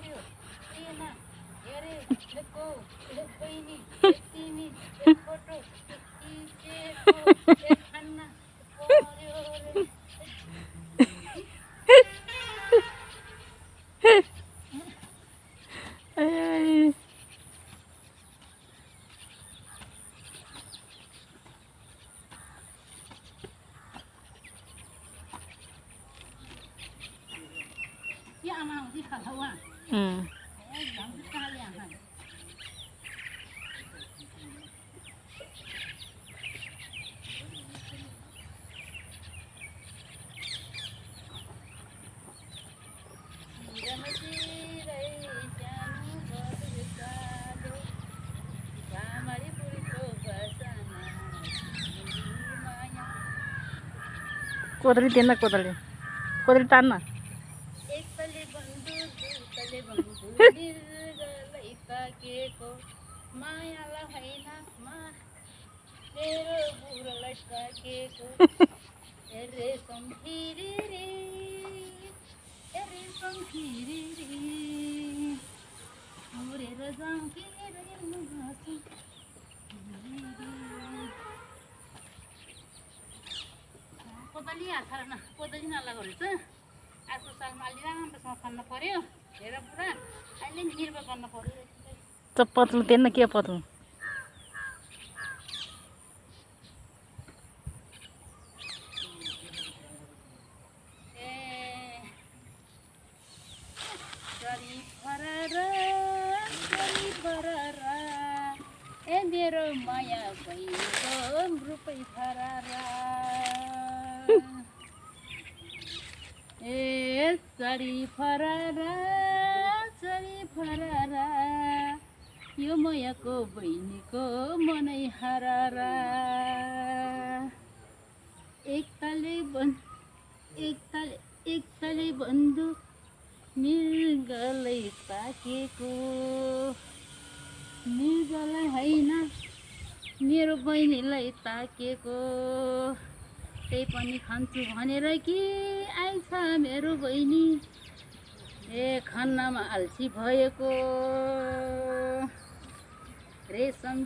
पर्यो एमा हेरे लेको लेकैनी तिमी एक फोटो खिचेको एक खाना पर्यो रे या आमा उदी खावा एकदम काले आमा कोदली देना कोदली कोदली तान्ना एक तले बन्धु दुई तले बन्धु निर्गलै ताकेको मायालाई होइन मेरो बुढोलाई ताकेको रेशम फिरी रे रेशम फिरी रे उडेर जाउँ कि रेलमा बसौँ कोदली हाल्छ न कोदली नलागो रहेछ अर्को सालमा अलि राम्रोसँग खन्न पर्यो हेर पुरा अहिले नि निर्भर गर्न पर्यो त पत्लु तेन्न के पत्लु ए मेरो माया भइगयो रुपै फरारा ए चरी फरारा यो मायाको बहिनीको मनै हरारा एक तले बन्धु निर्गलै ताकेको निर्गलै होइन मेरो बहिनीलाई ताकेको त्यही पनि खान्छु भनेर कि आइछ मेरो बहिनी ए खन्नमा अल्छी भएको रेशम